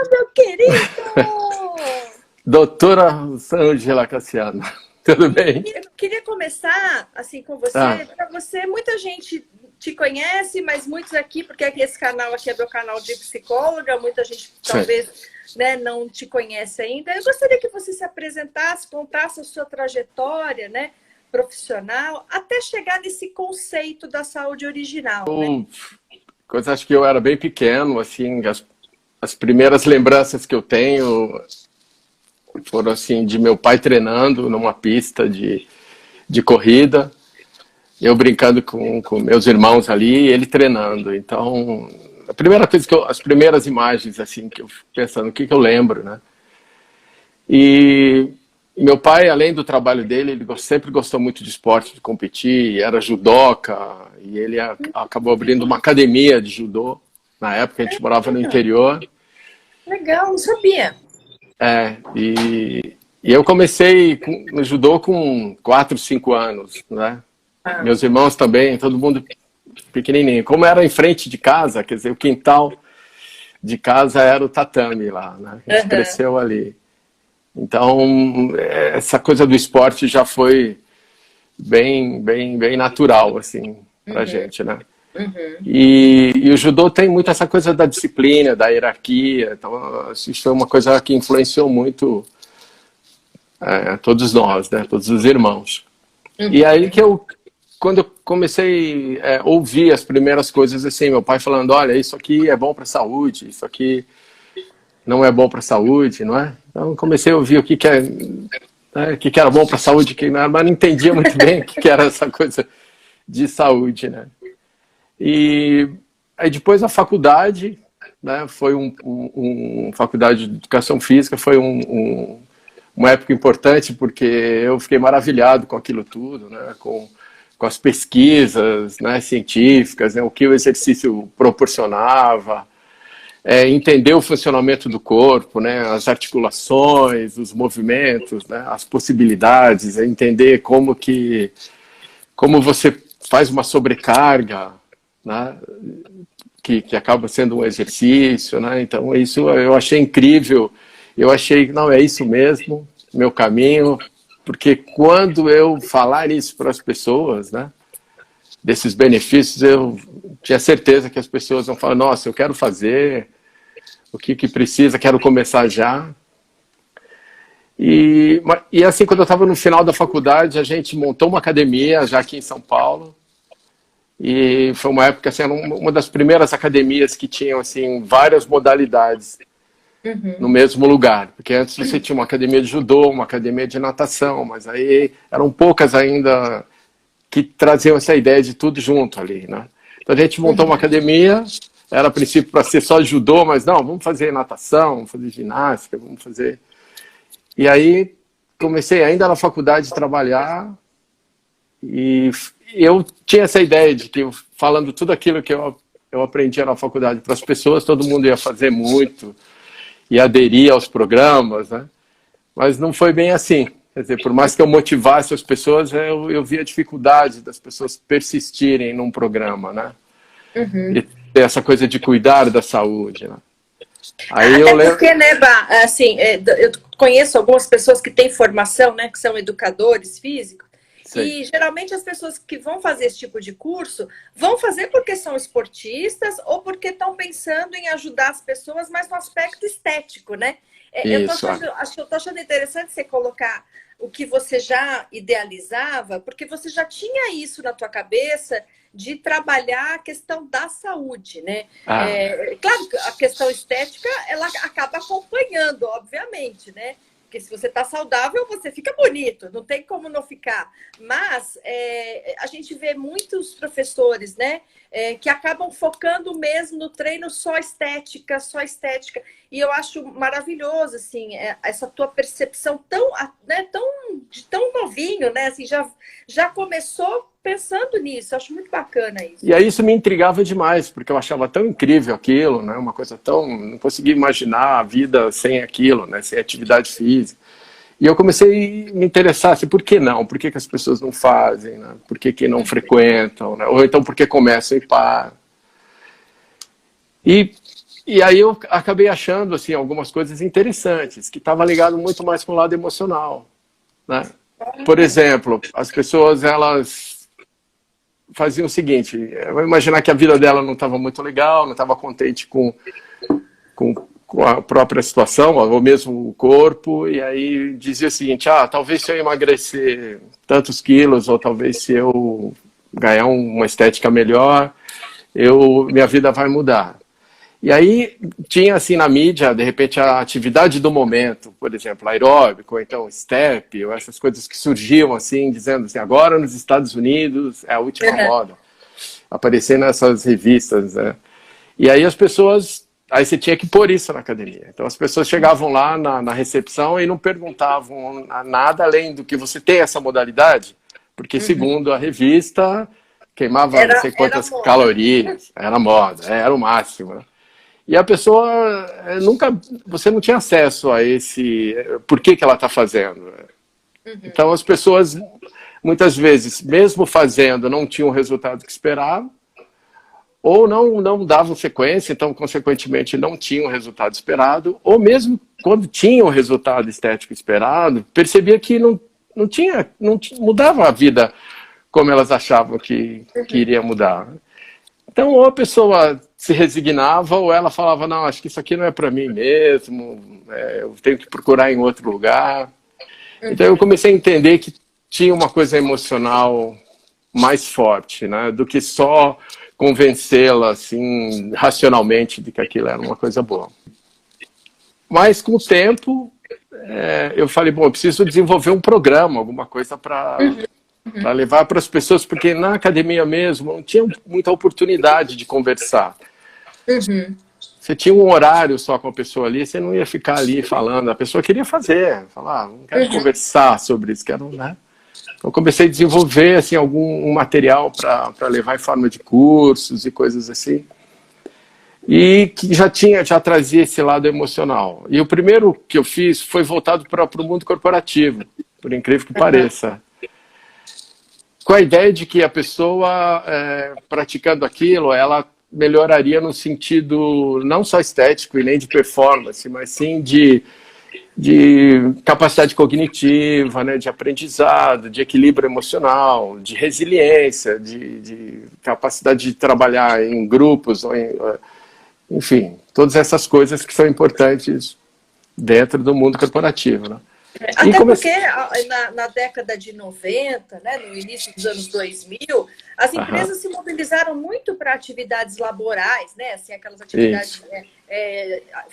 meu querido! Doutora Ângela Cassiano, tudo bem? Eu queria começar assim com Ah, você. Para você, muita gente te conhece, mas muitos aqui, porque esse canal aqui é meu canal de psicóloga, muita gente sim. talvez, né, não te conhece ainda. Eu gostaria que você se apresentasse, contasse a sua trajetória, né, profissional, até chegar nesse conceito da saúde original, né? Eu, acho que eu era bem pequeno, assim, as primeiras lembranças que eu tenho foram assim de meu pai treinando numa pista de corrida, eu brincando com meus irmãos ali, e ele treinando. Então, a primeira coisa as primeiras imagens assim que eu fico pensando, o que que eu lembro, né? E meu pai, além do trabalho dele, ele sempre gostou muito de esporte, de competir, era judoca, e ele acabou abrindo uma academia de judô. Na época a gente morava no interior. Legal, não sabia. E eu comecei no judô com 4, 5 anos, né? Ah, Meus irmãos também, todo mundo pequenininho. Como era em frente de casa, quer dizer, o quintal de casa era o tatame lá, né? A gente aham, cresceu ali. Então, essa coisa do esporte já foi bem natural, assim, pra gente, né? uhum. E o judô tem muito essa coisa da disciplina, da hierarquia. Então, isso foi uma coisa que influenciou muito todos nós, né? Todos os irmãos. E aí que quando eu comecei a ouvir as primeiras coisas assim, meu pai falando, olha, isso aqui é bom para a saúde, isso aqui não é bom para a saúde, não é? Então comecei a ouvir o que o que era bom para a saúde, mas não entendia muito bem o que era essa coisa de saúde, né? E aí depois a faculdade, né? Foi faculdade de educação física, foi uma época importante porque eu fiquei maravilhado com aquilo tudo, né? Com as pesquisas, né, científicas, né, o que o exercício proporcionava, entender o funcionamento do corpo, né, as articulações, os movimentos, né, as possibilidades, entender como você faz uma sobrecarga, né, que acaba sendo um exercício, né, então isso eu achei incrível, eu achei, não, é isso mesmo, meu caminho, porque quando eu falar isso para as pessoas, né, desses benefícios, eu tinha certeza que as pessoas vão falar, nossa, eu quero fazer, o que precisa, quero começar já. E assim, quando eu estava no final da faculdade, a gente montou uma academia, já aqui em São Paulo, e foi uma época, assim, era uma das primeiras academias que tinham, assim, várias modalidades no mesmo lugar, porque antes você tinha uma academia de judô, uma academia de natação, mas aí eram poucas ainda que traziam essa ideia de tudo junto ali, né? Então a gente montou uma academia, era a princípio para ser só judô, mas não, vamos fazer natação, vamos fazer ginástica, vamos fazer... E aí comecei ainda na faculdade a trabalhar e eu tinha essa ideia de que falando tudo aquilo que eu aprendia na faculdade para as pessoas, todo mundo ia fazer muito, e aderir aos programas, né? Mas não foi bem assim. Quer dizer, por mais que eu motivasse as pessoas, eu via a dificuldade das pessoas persistirem num programa, né? E ter essa coisa de cuidar da saúde, né? Aí eu Até lembro... porque, né, Bá, assim, eu conheço algumas pessoas que têm formação, né, que são educadores físicos, Sei. e geralmente as pessoas que vão fazer esse tipo de curso vão fazer porque são esportistas ou porque estão pensando em ajudar as pessoas, mas no aspecto estético, né? Eu tô Isso, achando, acho que eu tô achando interessante você colocar o que você já idealizava, porque você já tinha isso na tua cabeça de trabalhar a questão da saúde, né? Claro que a questão estética, ela acaba acompanhando, obviamente, né? Porque se você está saudável, você fica bonito, não tem como não ficar. Mas a gente vê muitos professores, né, que acabam focando mesmo no treino só estética, só estética. E eu acho maravilhoso, assim, essa tua percepção tão, né, tão novinho, né? Assim, já começou pensando nisso. Eu acho muito bacana isso. E aí isso me intrigava demais, porque eu achava tão incrível aquilo, né? Uma coisa tão... Não conseguia imaginar a vida sem aquilo, né? Sem atividade física. E eu comecei a me interessar, assim, por que não? Por que as pessoas não fazem, né? Por que não frequentam, né? Ou então por que começam e param? E E aí eu acabei achando assim, algumas coisas interessantes, que estava ligado muito mais com o lado emocional, né? Por exemplo, as pessoas, elas faziam o seguinte, eu vou imaginar que a vida dela não estava muito legal, não estava contente com a própria situação, ou mesmo o corpo, e aí dizia o seguinte, talvez se eu emagrecer tantos quilos, ou talvez se eu ganhar uma estética melhor, minha vida vai mudar. E aí tinha assim na mídia, de repente, a atividade do momento, por exemplo, aeróbico, ou então step, ou essas coisas que surgiam assim, dizendo assim, agora nos Estados Unidos é a última moda, aparecendo nessas revistas, né? E aí as pessoas, aí você tinha que pôr isso na academia. Então as pessoas chegavam lá na recepção e não perguntavam nada além do que você tem essa modalidade, porque segundo a revista, queimava não sei quantas calorias, era moda, era o máximo, né? E a pessoa você não tinha acesso a por que ela está fazendo. Então as pessoas, muitas vezes, mesmo fazendo, não tinham o resultado que esperavam, ou não davam sequência, então, consequentemente, não tinham o resultado esperado, ou mesmo quando tinham o resultado estético esperado, percebia que não mudava a vida como elas achavam que iria mudar. Então, ou a pessoa se resignava, ou ela falava, não, acho que isso aqui não é para mim mesmo, eu tenho que procurar em outro lugar. Então, eu comecei a entender que tinha uma coisa emocional mais forte, né, do que só convencê-la, assim, racionalmente de que aquilo era uma coisa boa. Mas, com o tempo, eu falei, bom, eu preciso desenvolver um programa, alguma coisa para levar para as pessoas, porque na academia mesmo não tinha muita oportunidade de conversar. Você tinha um horário só com a pessoa ali, você não ia ficar ali falando, a pessoa queria falar, não quero conversar sobre isso, quero, né? Então, eu comecei a desenvolver assim, um material para levar em forma de cursos e coisas assim. E que já trazia esse lado emocional. E o primeiro que eu fiz foi voltado para o mundo corporativo, por incrível que pareça. Com a ideia de que a pessoa, praticando aquilo, ela melhoraria no sentido não só estético e nem de performance, mas sim de capacidade cognitiva, né, de aprendizado, de equilíbrio emocional, de resiliência, de capacidade de trabalhar em grupos, enfim, todas essas coisas que são importantes dentro do mundo corporativo, né? Até porque na década de 90, né, no início dos anos 2000, as empresas se mobilizaram muito para atividades laborais, né, assim, aquelas atividades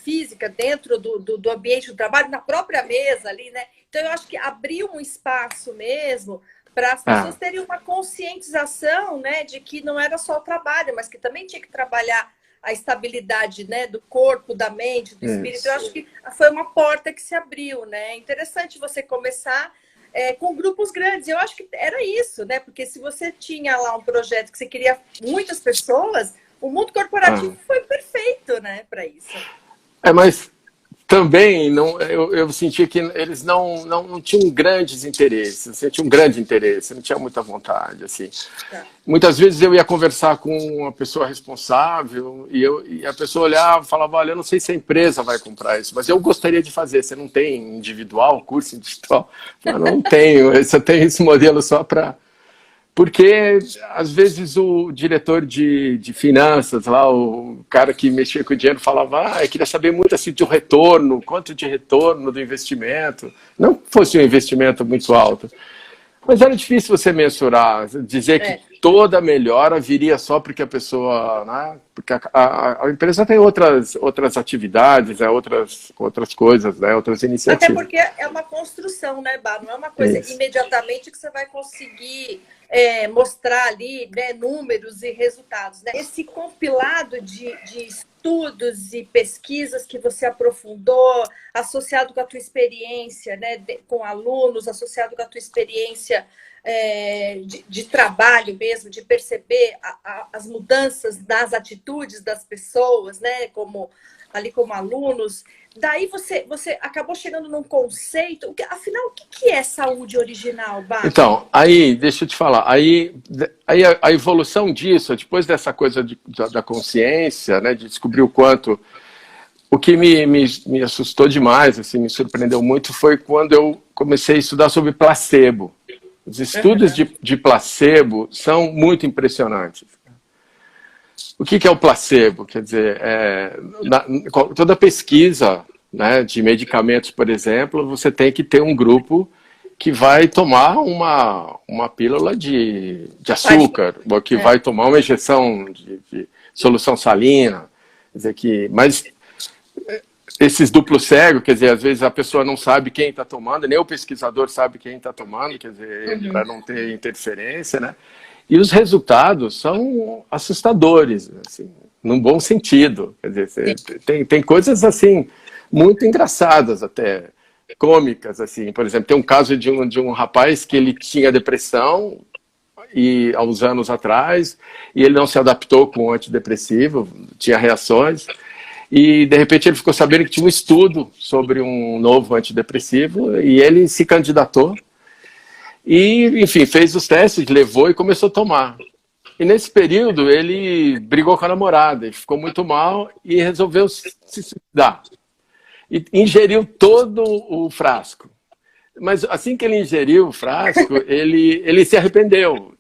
físicas dentro do ambiente do trabalho, na própria mesa ali, né? Então eu acho que abriu um espaço mesmo para as pessoas terem uma conscientização, né, de que não era só o trabalho, mas que também tinha que trabalhar a estabilidade, né, do corpo, da mente, do espírito. Eu acho que foi uma porta que se abriu, né? É interessante você começar com grupos grandes. Eu acho que era isso, né? Porque se você tinha lá um projeto que você queria muitas pessoas, o mundo corporativo foi perfeito, né, para isso. Mas também eu senti que eles não tinham grandes interesses, assim, tinha um grande interesse, não tinha muita vontade, assim. Muitas vezes eu ia conversar com uma pessoa responsável e a pessoa olhava e falava, olha, eu não sei se a empresa vai comprar isso, mas eu gostaria de fazer. Você não tem individual, curso individual? Eu não tenho, eu tenho esse modelo só para... Porque, às vezes, o diretor de finanças, lá, o cara que mexia com o dinheiro, falava, eu queria saber muito assim, de retorno, quanto de retorno do investimento. Não que fosse um investimento muito alto. Mas era difícil você mensurar, dizer que toda melhora viria só porque a pessoa... Né, porque a empresa tem outras atividades, né, outras coisas, né, outras iniciativas. Até porque é uma construção, né, Bá? Não é uma coisa imediatamente que você vai conseguir mostrar ali, né, números e resultados, né? Esse compilado de estudos e pesquisas que você aprofundou, associado com a tua experiência, né, com alunos, associado com a tua experiência de trabalho mesmo, de perceber as mudanças das atitudes das pessoas, né, como alunos. Daí você acabou chegando num conceito. Afinal, o que é saúde original, Bá? Então, aí, deixa eu te falar, aí a evolução disso, depois dessa coisa da consciência, né, de descobrir o quanto o que me assustou demais, assim, me surpreendeu muito, foi quando eu comecei a estudar sobre placebo. Os estudos de placebo são muito impressionantes. O que é o placebo? Quer dizer, toda pesquisa, né, de medicamentos, por exemplo, você tem que ter um grupo que vai tomar uma pílula de açúcar, ou que vai tomar uma injeção de solução salina. Quer dizer, mas esses duplos cegos, quer dizer, às vezes a pessoa não sabe quem está tomando, nem o pesquisador sabe quem está tomando, quer dizer, para não ter interferência, né? E os resultados são assustadores, assim, num bom sentido. Quer dizer, tem coisas assim muito engraçadas até, cômicas, assim. Por exemplo, tem um caso de um rapaz que ele tinha depressão há uns anos atrás, e ele não se adaptou com o antidepressivo, tinha reações, e de repente ele ficou sabendo que tinha um estudo sobre um novo antidepressivo, e ele se candidatou, e, enfim, fez os testes, levou e começou a tomar. E nesse período ele brigou com a namorada, ele ficou muito mal e resolveu se suicidar. E ingeriu todo o frasco. Mas assim que ele ingeriu o frasco, ele se arrependeu.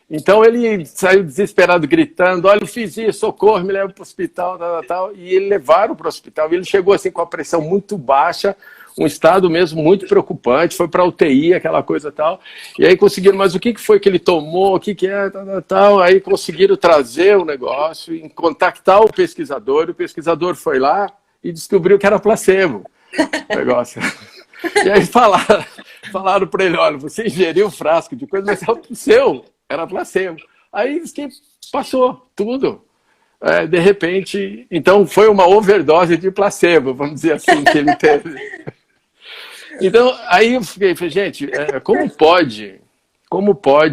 Então ele saiu desesperado, gritando: olha, eu fiz isso, socorro, me leva para o hospital, tal. E ele levaram para o hospital. Ele chegou assim com a pressão muito baixa, um estado mesmo muito preocupante, foi para a UTI, aquela coisa tal. E aí conseguiram, mas o que foi que ele tomou, o que é, tal. Aí conseguiram trazer o negócio, contactar o pesquisador foi lá e descobriu que era placebo o negócio. E aí falaram para ele: olha, você ingeriu um frasco de coisa, mas é o seu, era placebo. Aí que passou tudo. De repente, então foi uma overdose de placebo, vamos dizer assim, que ele teve. Então, aí eu falei, gente, como pode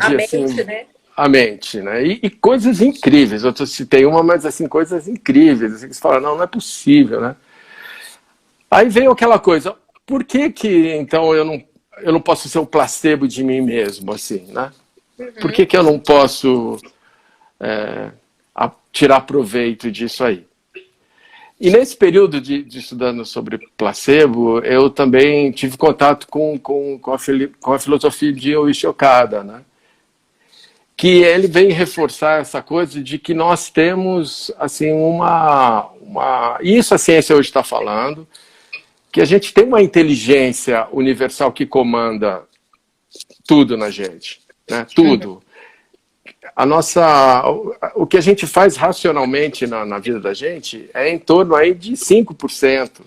a assim, mente, né? A mente, né? E coisas incríveis. Eu citei uma, mas assim, coisas incríveis. Assim, que você fala, não é possível, né? Aí veio aquela coisa, por que então eu não posso ser o placebo de mim mesmo, assim, né? Por que eu não posso tirar proveito disso aí? E nesse período de estudando sobre placebo, eu também tive contato com a filosofia de Oishi Okada, né? Que ele vem reforçar essa coisa de que nós temos assim isso a ciência hoje está falando, que a gente tem uma inteligência universal que comanda tudo na gente, né? Tudo. O que a gente faz racionalmente na vida da gente é em torno aí de 5%.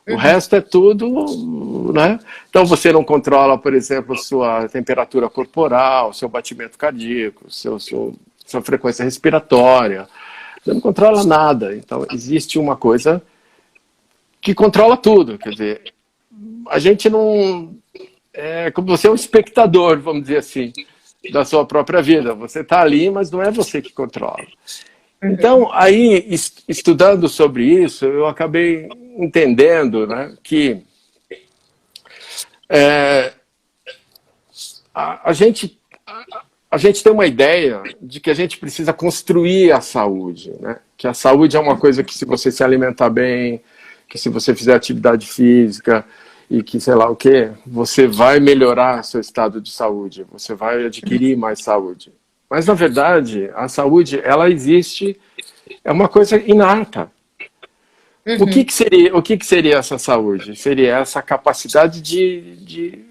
O resto é tudo, né? Então você não controla, por exemplo, sua temperatura corporal, seu batimento cardíaco, sua frequência respiratória. Você não controla nada. Então existe uma coisa que controla tudo. Quer dizer, a gente não... É como você é um espectador, vamos dizer assim, da sua própria vida. Você está ali, mas não é você que controla. Então, aí, estudando sobre isso, eu acabei entendendo, né, que a gente tem uma ideia de que a gente precisa construir a saúde, né? Que a saúde é uma coisa que, se você se alimentar bem, que se você fizer atividade física e que sei lá o quê, você vai melhorar seu estado de saúde, você vai adquirir mais saúde. Mas, na verdade, a saúde, ela existe, é uma coisa inata. O que seria essa saúde? Seria essa capacidade de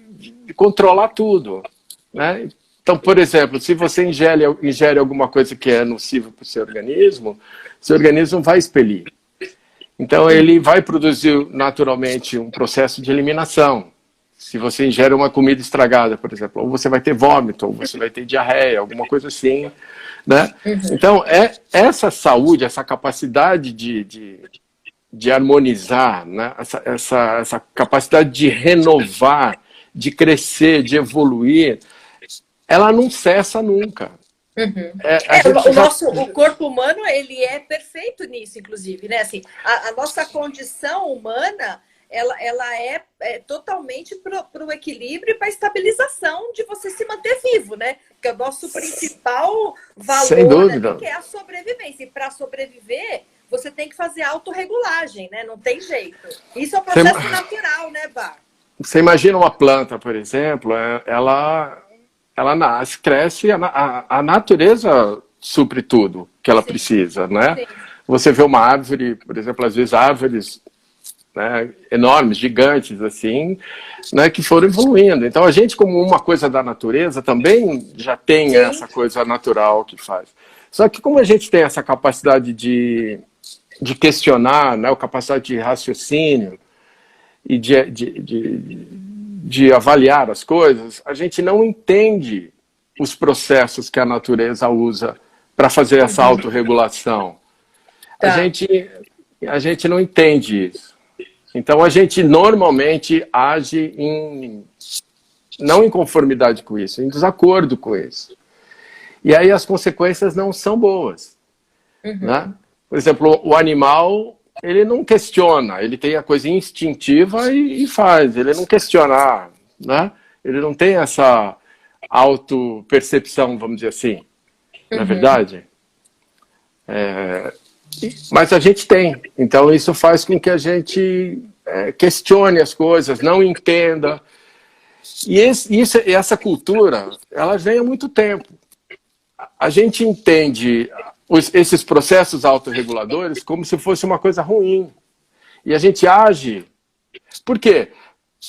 controlar tudo, né? Então, por exemplo, se você ingere alguma coisa que é nociva para o seu organismo vai expelir. Então, ele vai produzir naturalmente um processo de eliminação. Se você ingere uma comida estragada, por exemplo, ou você vai ter vômito, ou você vai ter diarreia, alguma coisa assim, né? Então, essa saúde, essa capacidade de harmonizar, né? essa capacidade de renovar, de crescer, de evoluir, ela não cessa nunca. O corpo humano, ele é perfeito nisso, inclusive, né? Assim, a nossa condição humana, ela é totalmente para o equilíbrio e para a estabilização de você se manter vivo, né? Porque o nosso principal valor sem dúvida, é a sobrevivência. E para sobreviver, você tem que fazer autorregulagem, né? Não tem jeito. Isso é um processo natural, né, Bá? Você imagina uma planta, por exemplo, ela nasce, cresce, a natureza supre tudo que ela precisa, né? Sim. Você vê uma árvore, por exemplo, às vezes árvores, né, enormes, gigantes, assim, né, que foram evoluindo. Então, a gente, como uma coisa da natureza, também já tem Sim. essa coisa natural que faz. Só que como a gente tem essa capacidade de questionar, né, a capacidade de raciocínio e de avaliar as coisas, a gente não entende os processos que a natureza usa para fazer essa autorregulação. Tá. A gente não entende isso. Então, a gente normalmente age não em conformidade com isso, em desacordo com isso. E aí as consequências não são boas. Né? Por exemplo, o animal, ele não questiona, ele tem a coisa instintiva e faz, ele não questiona, né? Ele não tem essa autopercepção, vamos dizer assim, não é verdade? Mas a gente tem, então isso faz com que a gente questione as coisas, não entenda. E essa cultura, ela vem há muito tempo. A gente entende esses processos autorreguladores como se fosse uma coisa ruim. E a gente age. Por quê?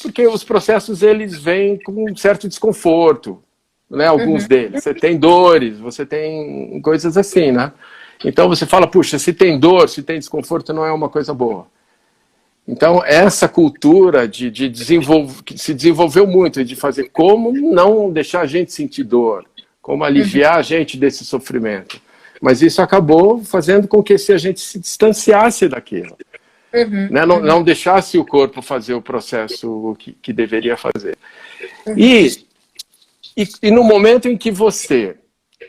Porque os processos, eles vêm com um certo desconforto, né? Alguns deles. Você tem dores, você tem coisas assim, né? Então você fala, puxa, se tem dor, se tem desconforto, não é uma coisa boa. Então essa cultura que se desenvolveu muito, de fazer como não deixar a gente sentir dor, como aliviar a gente desse sofrimento. Mas isso acabou fazendo com que a gente se distanciasse daquilo. Né? Não deixasse o corpo fazer o processo que deveria fazer. E no momento em que você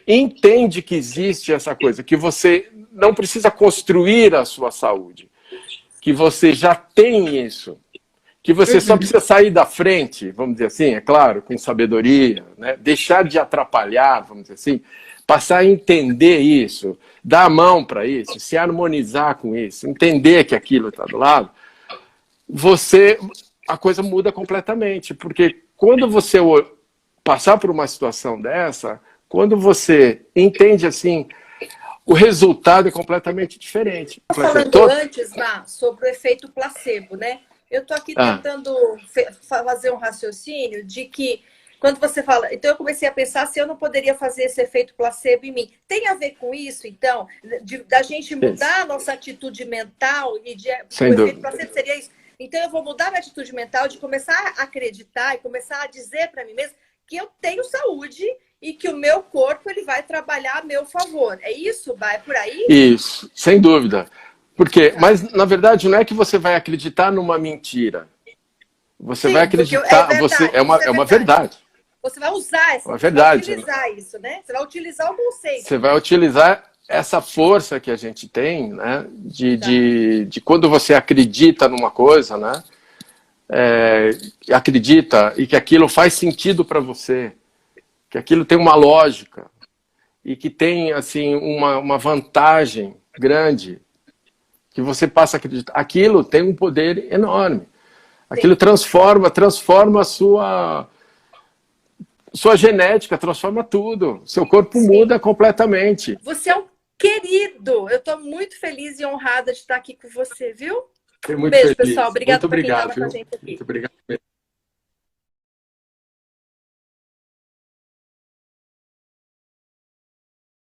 entende que existe essa coisa, que você não precisa construir a sua saúde, que você já tem isso, que você só precisa sair da frente, vamos dizer assim, é claro, com sabedoria, né? Deixar de atrapalhar, vamos dizer assim, passar a entender isso, dar a mão para isso, se harmonizar com isso, entender que aquilo está do lado, a coisa muda completamente, porque quando você passar por uma situação dessa, quando você entende assim, o resultado é completamente diferente. Falando antes, sobre o efeito placebo, né? Eu estou aqui tentando fazer um raciocínio de que, quando você fala... Então, eu comecei a pensar se eu não poderia fazer esse efeito placebo em mim. Tem a ver com isso, então? Da gente mudar a nossa atitude mental e o efeito placebo seria isso. Então, eu vou mudar a minha atitude mental de começar a acreditar e começar a dizer para mim mesma que eu tenho saúde e que o meu corpo ele vai trabalhar a meu favor. É isso? Vai por aí? Isso, sem dúvida. Porque, mas, na verdade, não é que você vai acreditar numa mentira. Você vai acreditar... É uma verdade. Você vai usar essa verdade. Você vai utilizar isso, né? Você vai utilizar o conceito. Você vai utilizar essa força que a gente tem, né? De quando você acredita numa coisa, né? Acredita e que aquilo faz sentido para você, que aquilo tem uma lógica e que tem assim uma vantagem grande, que você passa a acreditar. Aquilo tem um poder enorme. Aquilo transforma a sua genética, transforma tudo. Seu corpo muda completamente. Você é um querido. Eu estou muito feliz e honrada de estar aqui com você, viu? Muito beijo, feliz. pessoal. Obrigada por quem estava com a gente aqui. Muito obrigado.